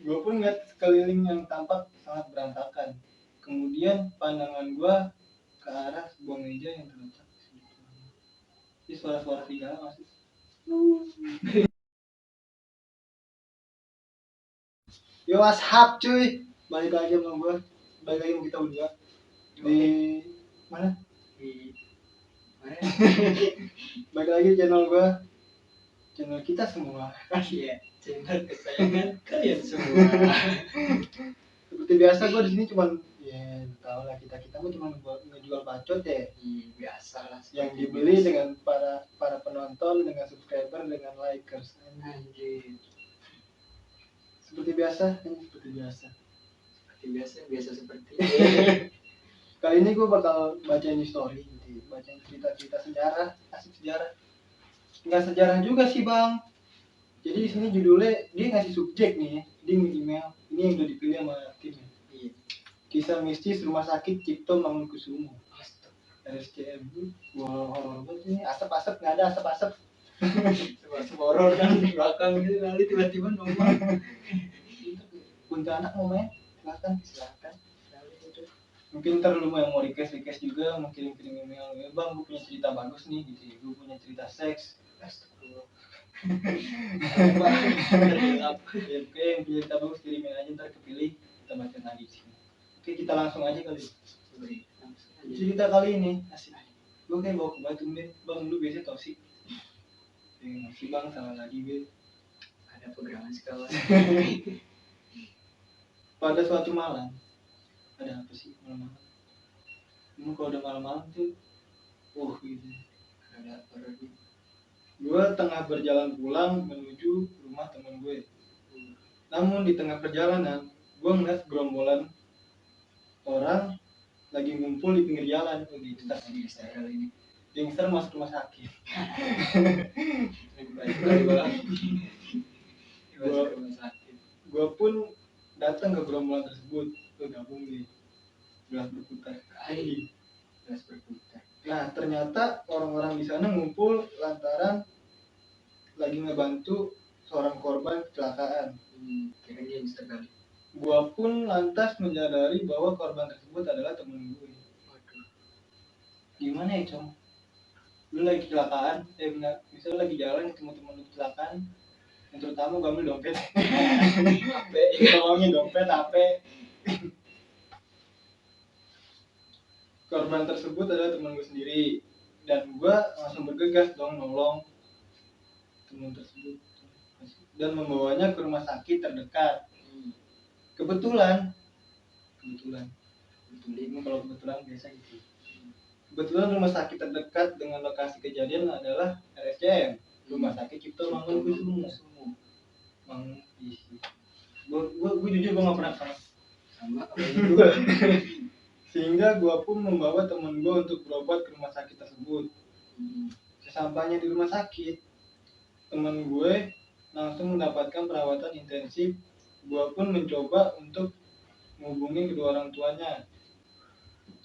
Gue pun ngeliat sekeliling yang tampak sangat berantakan. Kemudian pandangan gue ke arah sebuah meja yang terletak di sudut ruangan. Ini suara-suara serigala masih. Yo what's cuy, balik lagi sama gue, balik lagi sama kita berdua di mana? Di mana? Balik lagi channel gue, channel kita semua. Iya, channel kesayangan kalian semua. Seperti biasa gue di sini cuman ya tau lah kita mah cuma ngejual bacot ya. Biasa lah. Yang dibeli biasa. Dengan para penonton, dengan subscriber, dengan likers. Anjir. Seperti biasa. Seperti kali ini gue bakal bacain story gitu, bacain cerita-cerita sejarah, asik sejarah. Nggak sejarah juga sih bang. Jadi di sini judulnya dia ngasih subjek nih, dia email ini yang udah dipilih sama tim. Iya. Kisah mistis Rumah Sakit Cipto Mangunkusumo. RSCM. Wow, horor banget ini. Asap-asap nggak ada asap-asap. Asap horor kan di belakang gitu kali tiba-tiba nongol. Kuntilanak mau main? Silakan. Mungkin ntar lu yang mau request juga, mau kirim email, ya bang gue punya cerita bagus nih gitu, gue punya cerita seks. Astagfirullah. Oke, yang punya cerita bagus kirimin aja, ntar kepilih kita baca lagi sih. Oke, kita langsung aja kali. Cerita kali ini asik. Gue kayak bawa ke batu nih, bang lu biasanya tau sih. Masih bang salah lagi gue. Ada pegangan sekali. Pada suatu malam, ada apa sih malam-malam? Kalau udah malam-malam tuh, gitu. Ada apa lagi? Gue tengah berjalan pulang menuju rumah temen gue. Namun di tengah perjalanan, gue ngeliat gerombolan orang lagi ngumpul di pinggir jalan. Gangster ini. Gangster masuk rumah sakit. Gue pun datang ke gerombolan tersebut. Gue gabung di gelas berputar. Gelas berputar. Nah ternyata orang-orang di sana ngumpul lantaran lagi ngebantu seorang korban kecelakaan. Kayaknya gangster kali. Gua pun lantas menyadari bahwa korban tersebut adalah temen gue. Waduh. Gimana ya, Cong? Lu lagi kecelakaan, misalnya lagi jalan ketemu temen lu kecelakaan, yang terutama gue ambil dompet. HP, tolongin dompet, HP. Korban tersebut adalah temen gue sendiri, dan gue langsung bergegas dong nolong temen tersebut dan membawanya ke rumah sakit terdekat. Kebetulan kalau kebetulan biasa gitu. Kebetulan rumah sakit terdekat dengan lokasi kejadian adalah RSCM, Rumah Sakit Cipto Mangunkusumo. Gue jujur gue nggak pernah sama itu. Sehingga gue pun membawa temen gue untuk berobat ke rumah sakit tersebut. Sesampainya di rumah sakit, temen gue langsung mendapatkan perawatan intensif. Gue pun mencoba untuk menghubungi kedua orang tuanya.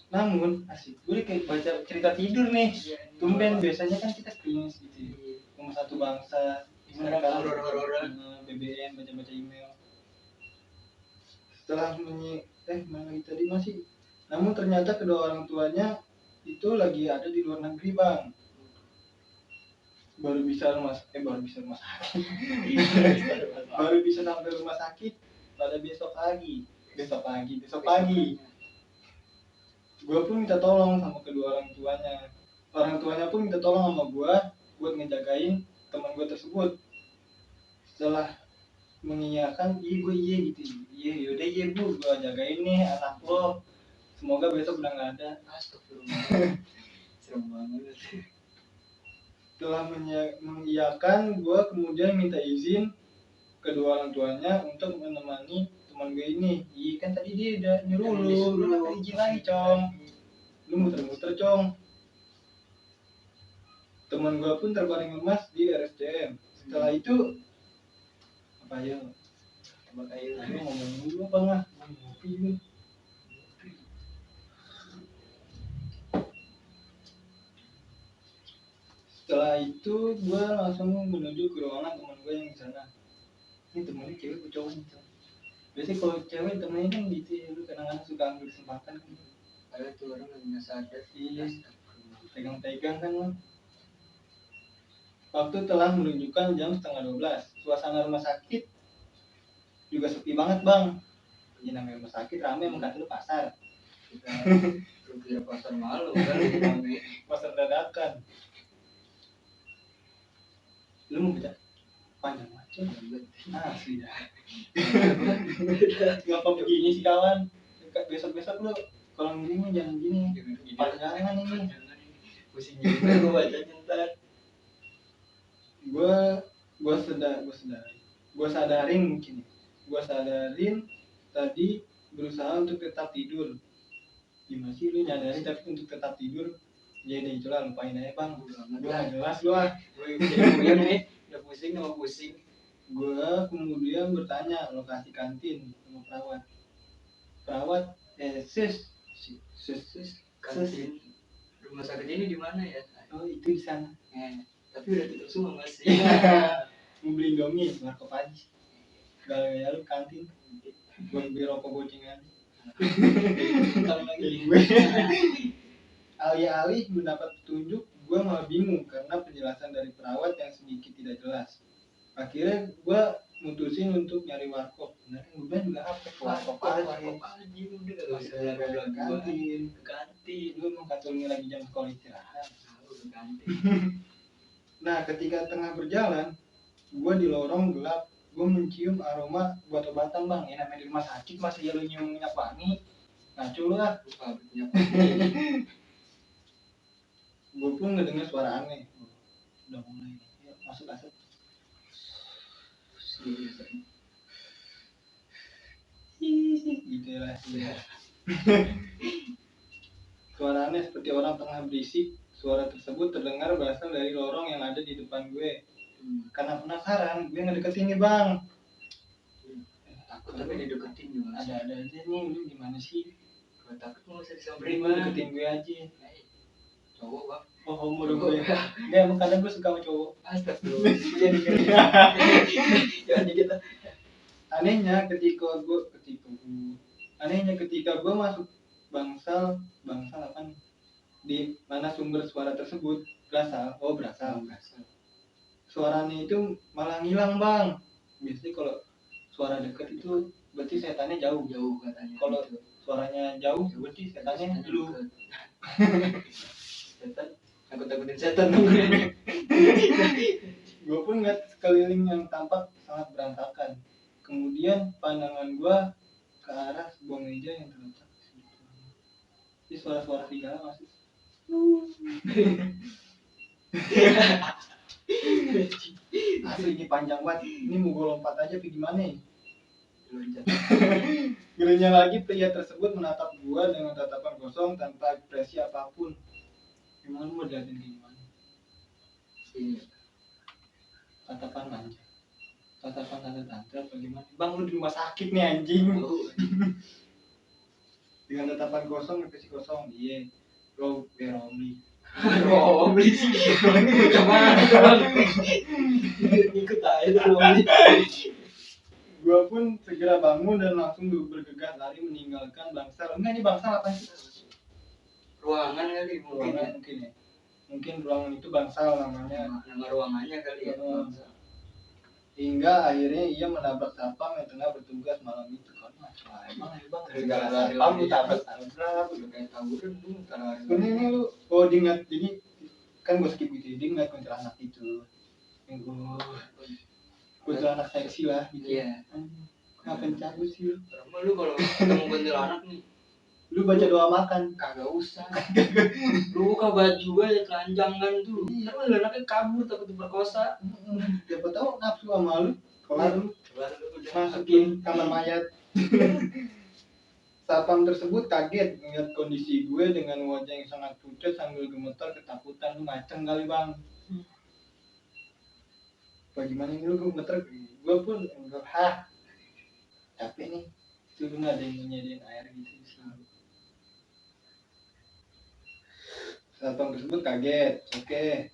Namun asik, gue kayak baca cerita tidur nih. Tumben biasanya kan kita klinis gitu. Rumah satu bangsa. Gimana kan horor-hororan, BBM, baca-baca email. Setelah mana tadi masih. Namun ternyata kedua orang tuanya itu lagi ada di luar negeri, Bang. Baru bisa rumah sakit. Baru bisa sampai rumah sakit pada besok pagi. Gue pun minta tolong sama kedua orang tuanya. Orang tuanya pun minta tolong sama gue buat ngejagain teman gue tersebut. Setelah mengiyakan, iya gitu. Yaudah bu, gue jagain nih anak lo. Semoga besok udah nggak ada. Astagfirullah. Serem banget. Setelah mengiyakan, gue kemudian minta izin kedua orang tuanya untuk menemani teman gue ini. Iya kan tadi dia udah nyuruh lu izin lagi, Cong. Lu muter-muter, Cong. Teman gue pun terbaring lemas di RSCM. Setelah itu apa ya? Coba kayak lu ngomong dulu apa nggak? Ngopi lu. Setelah itu gue langsung menuju ke ruangan teman gue yang di sana. ini temennya cewek gue cowok gitu. Biasanya kalau cewek temennya kan gitu ya, lu kadang-kadang suka ambil kesempatan kan. Ada tuh orang yang nggak sadar. Iya, pegang-pegang kan lo. Waktu telah menunjukkan jam 11:30. Suasana rumah sakit juga sepi banget bang. Ya namanya rumah sakit rame, emang kata lu pasar. Lu kira pasar malu kan rame. Pasar dadakan. Lu mau baca panjang macam asli dah. Ngapa begini sih kawan? Besok-besok lu kalau gini jangan gini. Panjangan ini. Pusing juga gue bacanya ntar. Gue sadarin mungkin. Gue sadarin tadi berusaha untuk tetap tidur. Gimana sih lu nyadarin tapi untuk tetap tidur? Ya deh itulah, lupain aja bang. Gue gak jelas lu ah. Gue jadi nih, udah pusing sama pusing. Gue kemudian bertanya lokasi kantin sama perawat sis Kantin rumah sakit ini di mana ya? oh itu di sana. Tapi udah tutup semua masih. Mau beli Indomie warkop aja. Gak lu kantin buat beli rokok gocengan. Alih-alih mendapat petunjuk, gue malah bingung karena penjelasan dari perawat yang sedikit tidak jelas. Akhirnya gue mutusin untuk nyari warkop. Nah, gue juga apa? Warkop aja. Udah ke kantin. Lu mau katulnya lagi jam sekolah istirahat. Ke kantin. Nah, ketika tengah berjalan, gue di lorong gelap. Gue mencium aroma obat-obatan bang. Ya namanya di rumah sakit masa ya lu nyium minyak wangi. Ngaco lu lah. Gue pun ngedengar suara aneh. Udah mulai ya, masuk asap. Gitu lah. Suara aneh seperti orang tengah berisik. Suara tersebut terdengar berasal dari lorong yang ada di depan gue. Karena penasaran, gue ngedeketin nih bang. Takut tapi dideketin juga. Ada aja nih, lu gimana sih? Kalau takut mau usah disamperin Bang. Deketin gue aja. Cowok bang. Oh homo dong gue. Enggak, emang kadang gue suka sama cowok. Astagfirullah. Jangan dikit. Anehnya ketika gue masuk bangsal apa nih? Di mana sumber suara tersebut berasal. Suaranya itu malah ngilang bang. Biasanya kalau suara dekat itu berarti setannya jauh katanya. Kalau suaranya jauh berarti setannya lu. Setan, aku takutin setan dong. Gue pun ngeliat sekeliling yang tampak sangat berantakan. Kemudian pandangan gue ke arah sebuah meja yang terletak. Ini suara-suara serigala masih. Asli ini panjang banget. Ini mau gue lompat aja apa gimana ya? Gilinya lagi pria tersebut menatap gue dengan tatapan kosong tanpa ekspresi apapun. Gimana lu mau dilihatin gimana? Ini Tatapan manja. Tatapan tante-tante apa gimana? Bang lu di rumah sakit nih anjing. Dengan tatapan kosong, ekspresi kosong. Iya. Romli. Romli sih. Ini bocah mana bang? Ikut aja Romli. Gua pun segera bangun dan langsung bergegas lari meninggalkan bangsal. Enggak, ini bangsal apa sih? Ruangan kali mungkin ya. Mungkin ruangan itu bangsal namanya. Nama ruangannya kali ya. Hingga akhirnya ia menabrak satpam yang tengah bertugas malam itu. Kan emang satpam lu tabrak udah kayak tawuran lu. Sebenarnya lu diingat, jadi kan gue skip gitu. Dia ngeliat kuntilanak itu. Kuntilanak seksi lah gitu. Iya. Ngapain cabut sih lu? Lu kalau ketemu kuntilanak nih, lu baca doa makan? Kagak usah. Lu buka baju aja telanjang kan tuh. Tapi anaknya kabur takut diperkosa. Siapa tahu nafsu sama lu. Kelar lu udah masukin kamar mayat. Satpam tersebut kaget melihat kondisi gue dengan wajah yang sangat pucat sambil gemetar ketakutan. Lu ngaceng kali bang. Bagaimana ini lu gemeter? Gue pun enggak capek nih. Itu lu nggak ada yang nyediain air gitu selalu. Satpam tersebut kaget. Oke.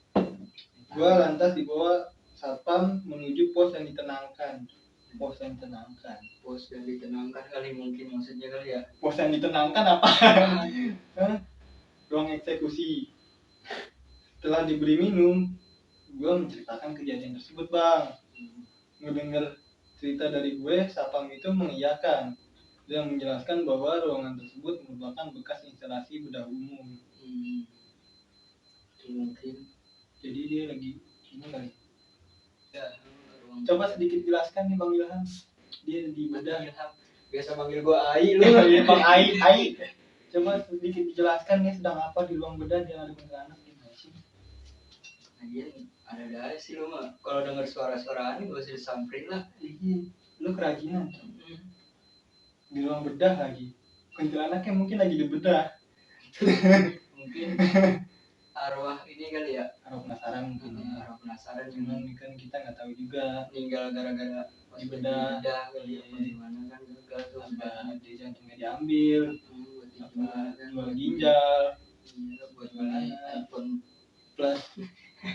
Gua lantas dibawa satpam menuju pos yang ditenangkan. Pos yang ditenangkan. Pos yang ditenangkan kali mungkin maksudnya kali ya. Pos yang ditenangkan apa? Hah? Ruang eksekusi. Setelah diberi minum, gue menceritakan kejadian tersebut bang. Ngedenger cerita dari gue, Sapam itu mengiyakan dan menjelaskan bahwa ruangan tersebut merupakan bekas instalasi bedah umum. Mungkin. Jadi dia lagi ini kali. Ya, Coba sedikit jelaskan nih Bang Ilham. Dia di bedah. Biasa panggil gua Ai lu. Iya Bang Ai. Coba sedikit dijelaskan nih sedang apa di ruang bedah dia ada kuntilanak gimana sih? Lagian ada sih lu mah. Kalau dengar suara-suara aneh gak usah disamperin lah. Iya, lu kerajinan. Di ruang bedah lagi. Kuntilanaknya mungkin lagi di bedah. Mungkin arwah ini kali ya. Arwah penasaran mungkin. Arwah penasaran Cuman kan kita nggak tahu juga. Meninggal gara-gara Di bedah kali ya. Gimana kan gagal tuh. Apa dia jantungnya diambil. Apa Kan jual ginjal. Iya, buat beli iPhone Plus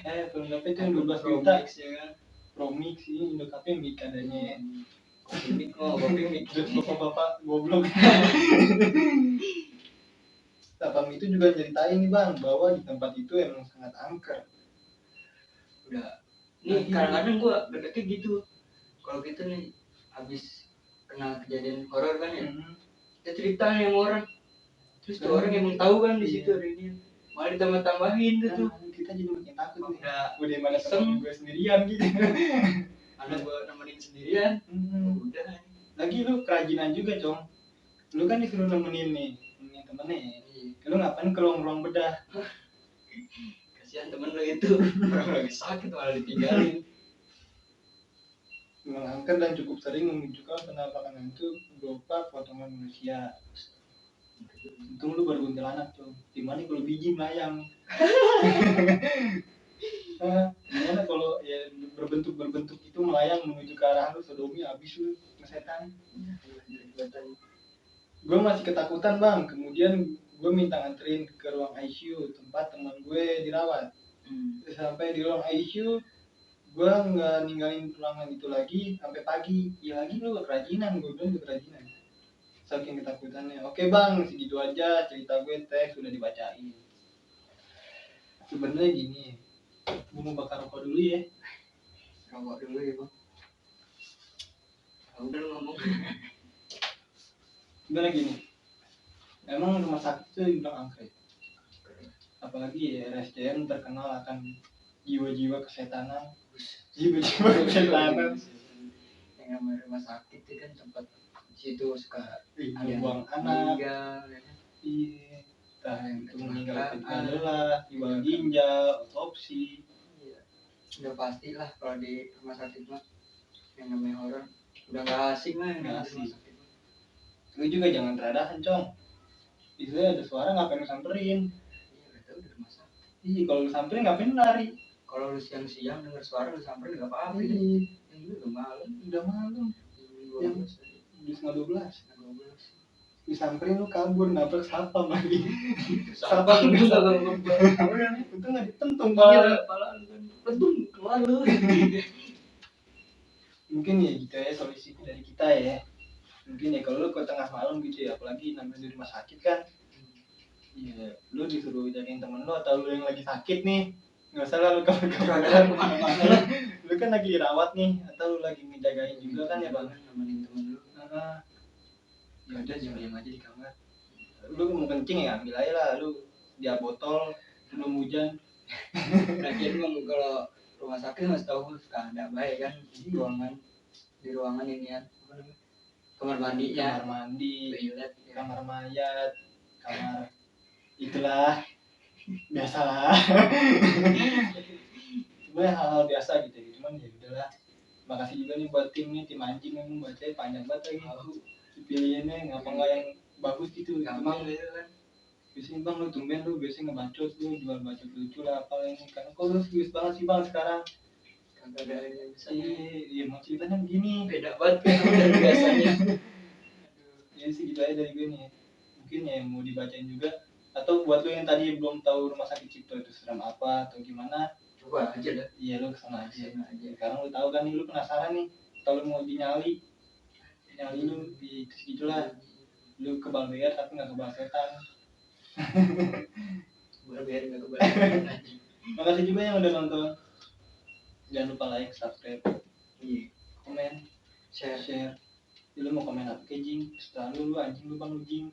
iPhone berapa itu yang 12 Pro juta Max ya kan. Pro Mix ini Indokapnya mic adanya. Kopi mix. Bapak-bapak goblok. Sapam itu juga ceritain nih bang bahwa di tempat itu emang sangat angker. Udah. Nih kadang-kadang gua bedanya gitu. Kalau kita nih habis kena kejadian horor kan ya. Kita cerita nih sama orang. Terus tuh orang emang tahu kan di situ ada ini. Malah ditambah-tambahin tuh. Kita jadi makin takut nih. Udah Mana temen gue sendirian gitu. Ada gua nemenin sendirian. Udah. Lagi lu kerajinan juga cong. Lu kan disuruh nemenin temennya. Lu ngapain ke ruang bedah? Kasihan temen lu itu. Orang lagi sakit malah ditinggalin. Mengangkat dan cukup sering menunjukkan penampakan hantu berupa potongan manusia. Untung lu baru kuntilanak tuh. Gimana kalau biji melayang? Gimana kalau ya berbentuk itu melayang menuju ke arah lu sodomi habis lu setan. Gue masih ketakutan bang. Kemudian gue minta nganterin ke ruang ICU tempat teman gue dirawat. Sampai di ruang ICU gue nggak ninggalin ruangan itu lagi sampai pagi. Ya lagi lu kerajinan, gue bilang lu kerajinan. Saking ketakutannya. Oke bang, segitu aja cerita gue teks sudah dibacain. Sebenarnya gini, gue mau bakar rokok dulu ya. Rokok dulu ya bang. Udah lu ngomong. Sebenarnya gini, emang rumah sakit itu dibilang angker. Apalagi ya RSCM terkenal akan jiwa-jiwa kesetanan. Jiwa-jiwa kesetanan. Yang namanya rumah sakit itu kan tempat situ suka ada buang anak. Iya. Entah itu meninggal adalah jual ginjal, otopsi. Iya. Udah pasti lah kalau di rumah sakit mah yang namanya horor udah gak asing lah yang namanya rumah sakit. Lu juga jangan teradahan cong. Istilahnya ada suara ngapain lu samperin? Iya udah tahu di rumah sakit. Iya kalau lu samperin ngapain lari? Kalau lu siang-siang dengar suara lu samperin gak apa-apa. Iya. Ini udah malam. Udah malam. Yang di setengah 12. Disamperin lu kabur nabrak sapam lagi. Sapam itu untung nggak ditentung pala lu kan tentung keluar lu. Mungkin ya gitu ya solusi dari kita ya. Mungkin ya kalau lu ke tengah malam gitu ya, apalagi namanya di rumah sakit kan. Iya, lu disuruh jagain temen lu atau lu yang lagi sakit nih. Nggak usah lu kabar-kabaran kemana-mana. Lu kan lagi dirawat nih atau lu lagi ngejagain juga kan ya bang. Nemenin temen lu. Ya udah diam aja di kamar. Lu mau kencing ya ambil aja lah, lu dia botol sebelum hujan. Lagian bang kalau rumah sakit mas tahu suka ada baik kan di ruangan ini kan kamar mandinya, kamar mandi, toilet, kamar mayat, kamar itulah biasalah. Sebenarnya hal-hal biasa gitu ya, cuman ya udahlah. Makasih juga nih buat tim anjing yang membacanya panjang banget lagi. Dipilihinnya ngapa nggak yang bagus gitu. Gampang gitu kan. Biasanya bang lu tumben lu biasanya ngebacot lu jual bacot lucu lah apa ini karena kok lu serius banget sih bang sekarang. Kagak ada yang bisa. Iya mau ceritanya begini. Beda banget kan dari biasanya. Ya sih gitu aja dari gue nih. Mungkin ya mau dibacain juga atau buat lu yang tadi belum tahu rumah sakit Cipto itu seram apa atau gimana. Coba aja dah. Iya lu kesana aja. Sekarang lu tahu kan nih lu penasaran nih. kalau mau nyali lu di segitulah, lu kebal bear tapi nggak kebal setan. Kebal bear nggak kebal. Makasih juga yang udah nonton, jangan lupa like, subscribe, komen, share. Lu mau komen apa ke Jing? Setelah lu anjing lu bang, lu Jing.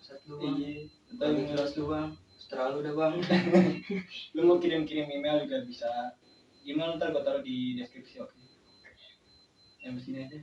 Satu bang. Iya. Tapi jelas lu bang. Setelah lu udah bang. Lu mau kirim email juga bisa. Email ntar gua taruh di deskripsi, oke. Yang sini aja.